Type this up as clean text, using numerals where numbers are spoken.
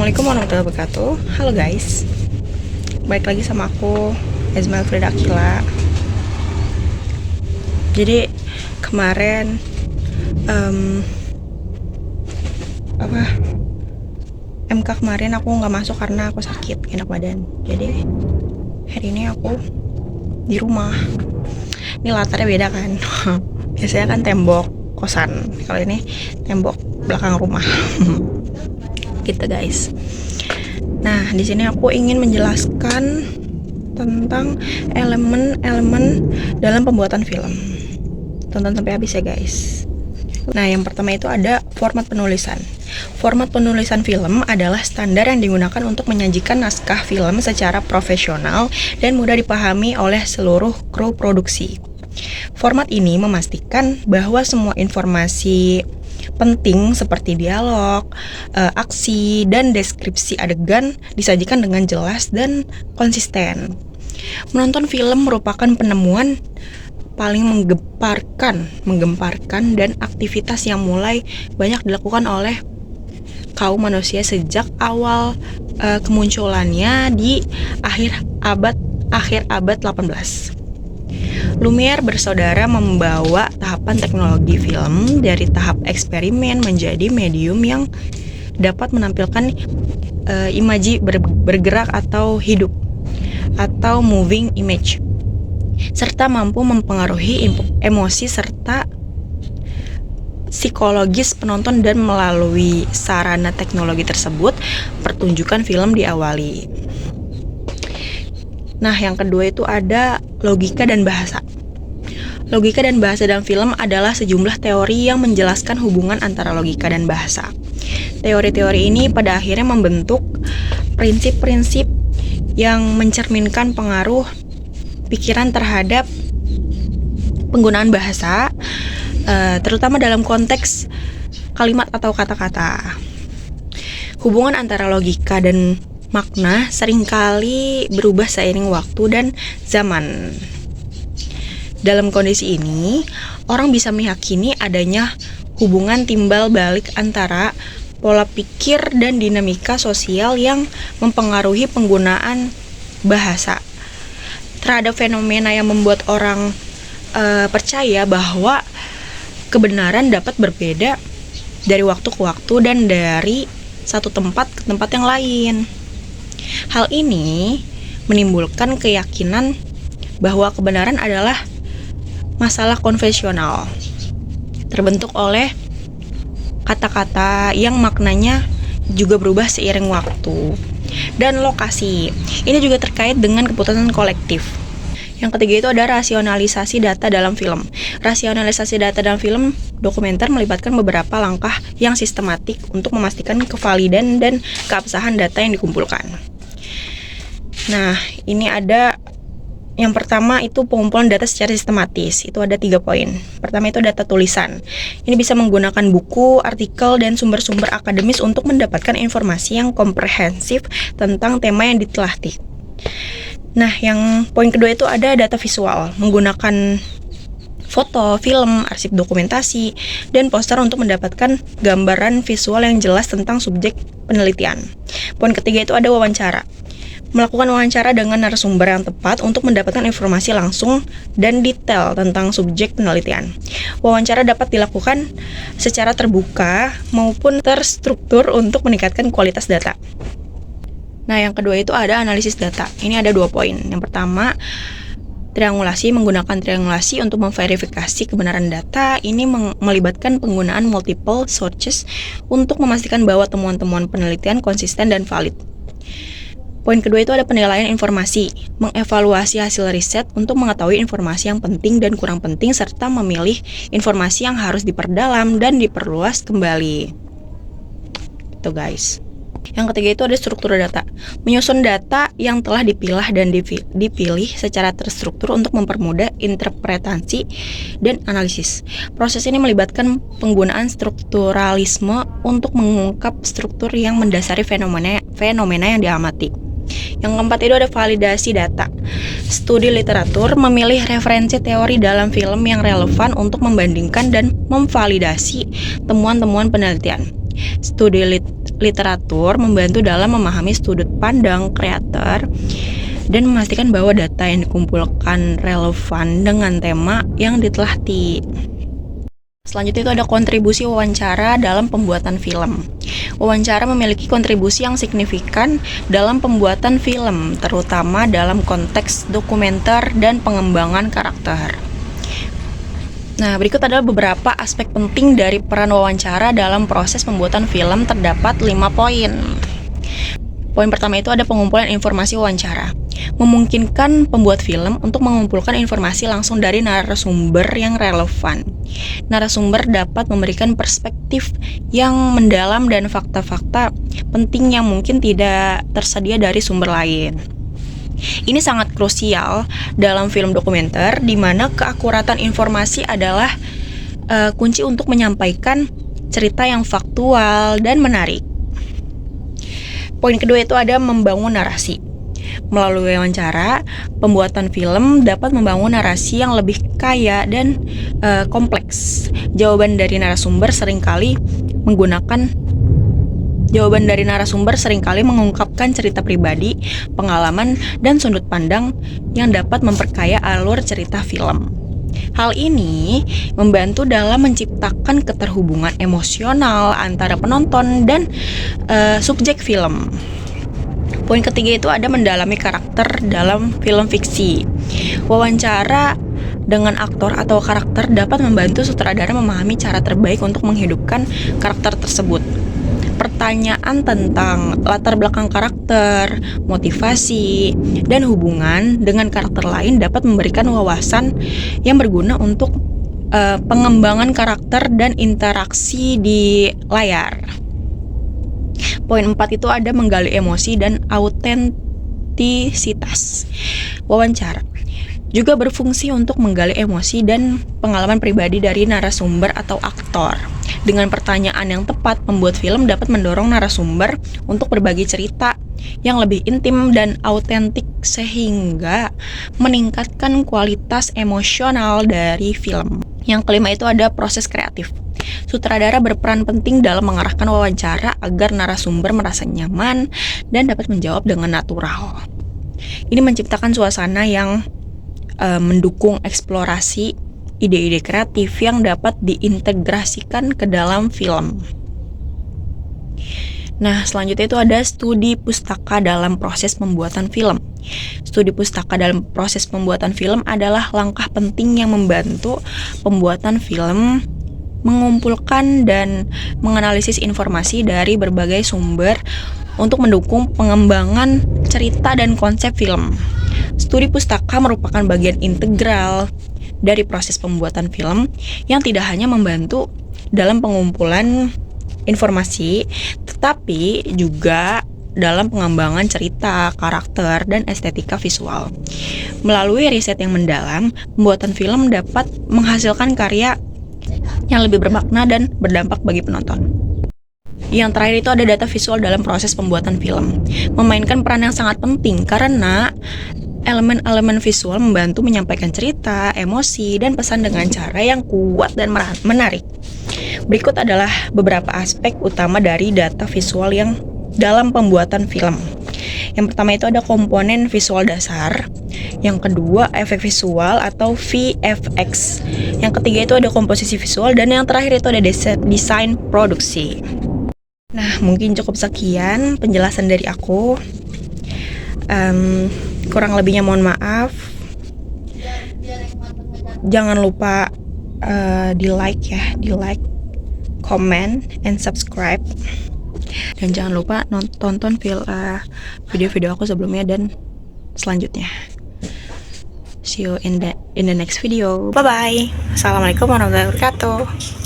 Assalamualaikum warahmatullahi wabarakatuh. Halo guys, balik lagi sama aku Ezma Frida Akila. Jadi kemarin MK kemarin aku nggak masuk karena aku sakit, gak enak badan. Jadi hari ini aku di rumah. Ini latarnya beda kan. Biasanya kan tembok kosan, kalau ini tembok belakang rumah. Gitu guys. Nah, di sini aku ingin menjelaskan tentang elemen-elemen dalam pembuatan film. Tonton sampai habis ya guys. Nah, yang pertama itu ada format penulisan. Format penulisan film adalah standar yang digunakan untuk menyajikan naskah film secara profesional dan mudah dipahami oleh seluruh kru produksi. Format ini memastikan bahwa semua informasi penting seperti dialog, aksi, dan deskripsi adegan disajikan dengan jelas dan konsisten. Menonton film merupakan penemuan paling menggemparkan dan aktivitas yang mulai banyak dilakukan oleh kaum manusia sejak awal kemunculannya di akhir abad 18. Lumière bersaudara membawa tahapan teknologi film dari tahap eksperimen menjadi medium yang dapat menampilkan imaji bergerak atau hidup atau moving image, serta mampu mempengaruhi emosi serta psikologis penonton, dan melalui sarana teknologi tersebut pertunjukan film diawali. Nah, yang kedua itu ada logika dan bahasa. Logika dan bahasa dalam film adalah sejumlah teori yang menjelaskan hubungan antara logika dan bahasa. Teori-teori ini pada akhirnya membentuk prinsip-prinsip yang mencerminkan pengaruh pikiran terhadap penggunaan bahasa, terutama dalam konteks kalimat atau kata-kata. Hubungan antara logika dan makna seringkali berubah seiring waktu dan zaman. Dalam kondisi ini, orang bisa meyakini adanya hubungan timbal balik antara pola pikir dan dinamika sosial yang mempengaruhi penggunaan bahasa terhadap fenomena yang membuat orang percaya bahwa kebenaran dapat berbeda dari waktu ke waktu dan dari satu tempat ke tempat yang lain. Hal ini menimbulkan keyakinan bahwa kebenaran adalah masalah konvensional, terbentuk oleh kata-kata yang maknanya juga berubah seiring waktu dan lokasi. Ini juga terkait dengan keputusan kolektif. Yang ketiga itu ada rasionalisasi data dalam film. Rasionalisasi data dalam film dokumenter melibatkan beberapa langkah yang sistematik untuk memastikan kevalidan dan keabsahan data yang dikumpulkan. Nah, ini ada yang pertama itu pengumpulan data secara sistematis. Itu ada 3 poin. Pertama itu data tulisan. Ini bisa menggunakan buku, artikel, dan sumber-sumber akademis untuk mendapatkan informasi yang komprehensif tentang tema yang diteliti. Nah, yang poin kedua itu ada data visual, menggunakan foto, film, arsip dokumentasi, dan poster untuk mendapatkan gambaran visual yang jelas tentang subjek penelitian. Poin ketiga itu ada wawancara. Melakukan wawancara dengan narasumber yang tepat untuk mendapatkan informasi langsung dan detail tentang subjek penelitian. Wawancara dapat dilakukan secara terbuka maupun terstruktur untuk meningkatkan kualitas data. Nah, yang kedua itu ada analisis data. Ini ada 2 poin. Yang pertama, triangulasi. Menggunakan triangulasi untuk memverifikasi kebenaran data. Ini melibatkan penggunaan multiple sources untuk memastikan bahwa temuan-temuan penelitian konsisten dan valid. Poin kedua itu ada penilaian informasi, mengevaluasi hasil riset untuk mengetahui informasi yang penting dan kurang penting, serta memilih informasi yang harus diperdalam dan diperluas kembali. Itu guys. Yang ketiga itu ada struktur data, menyusun data yang telah dipilah dan dipilih secara terstruktur untuk mempermudah interpretasi dan analisis. Proses ini melibatkan penggunaan strukturalisme untuk mengungkap struktur yang mendasari fenomena yang diamati. Yang keempat itu ada validasi data. Studi literatur memilih referensi teori dalam film yang relevan untuk membandingkan dan memvalidasi temuan-temuan penelitian. Studi literatur membantu dalam memahami sudut pandang kreator dan memastikan bahwa data yang dikumpulkan relevan dengan tema yang ditelahti. Selanjutnya itu ada kontribusi wawancara dalam pembuatan film. Wawancara memiliki kontribusi yang signifikan dalam pembuatan film, terutama dalam konteks dokumenter dan pengembangan karakter. Nah, berikut adalah beberapa aspek penting dari peran wawancara dalam proses pembuatan film. Terdapat 5 poin. Poin pertama itu ada pengumpulan informasi wawancara. Memungkinkan pembuat film untuk mengumpulkan informasi langsung dari narasumber yang relevan. Narasumber dapat memberikan perspektif yang mendalam dan fakta-fakta penting yang mungkin tidak tersedia dari sumber lain. Ini sangat krusial dalam film dokumenter, di mana keakuratan informasi adalah kunci untuk menyampaikan cerita yang faktual dan menarik. Poin kedua itu ada membangun narasi. Melalui wawancara, pembuatan film dapat membangun narasi yang lebih kaya dan kompleks. Jawaban dari narasumber seringkali mengungkapkan cerita pribadi, pengalaman, dan sudut pandang yang dapat memperkaya alur cerita film. Hal ini membantu dalam menciptakan keterhubungan emosional antara penonton dan subjek film. Poin ketiga itu ada mendalami karakter dalam film fiksi. Wawancara dengan aktor atau karakter dapat membantu sutradara memahami cara terbaik untuk menghidupkan karakter tersebut. Pertanyaan tentang latar belakang karakter, motivasi, dan hubungan dengan karakter lain dapat memberikan wawasan yang berguna untuk pengembangan karakter dan interaksi di layar. Poin 4 itu ada menggali emosi dan autentisitas. Wawancara juga berfungsi untuk menggali emosi dan pengalaman pribadi dari narasumber atau aktor. Dengan pertanyaan yang tepat, pembuat film dapat mendorong narasumber untuk berbagi cerita yang lebih intim dan autentik sehingga meningkatkan kualitas emosional dari film. Yang kelima itu ada proses kreatif. Sutradara berperan penting dalam mengarahkan wawancara agar narasumber merasa nyaman dan dapat menjawab dengan natural. Ini menciptakan suasana yang mendukung eksplorasi ide-ide kreatif yang dapat diintegrasikan ke dalam film. Nah, selanjutnya itu ada studi pustaka dalam proses pembuatan film. Studi pustaka dalam proses pembuatan film adalah langkah penting yang membantu pembuatan film mengumpulkan dan menganalisis informasi dari berbagai sumber untuk mendukung pengembangan cerita dan konsep film. Studi pustaka merupakan bagian integral dari proses pembuatan film yang tidak hanya membantu dalam pengumpulan informasi, tetapi juga dalam pengembangan cerita, karakter, dan estetika visual. Melalui riset yang mendalam, pembuatan film dapat menghasilkan karya yang lebih bermakna dan berdampak bagi penonton. Yang terakhir itu ada data visual dalam proses pembuatan film. Memainkan peran yang sangat penting karena elemen-elemen visual membantu menyampaikan cerita, emosi, dan pesan dengan cara yang kuat dan menarik. Berikut adalah beberapa aspek utama dari data visual yang dalam pembuatan film. Yang pertama itu ada komponen visual dasar. Yang kedua, efek visual atau VFX. Yang ketiga itu ada komposisi visual. Dan yang terakhir itu ada desain produksi. Nah, mungkin cukup sekian penjelasan dari aku. Kurang lebihnya mohon maaf. Jangan lupa di like, comment, and subscribe. Dan jangan lupa tonton video-video aku sebelumnya dan selanjutnya. See you in the next video. Bye bye. Assalamualaikum warahmatullahi wabarakatuh.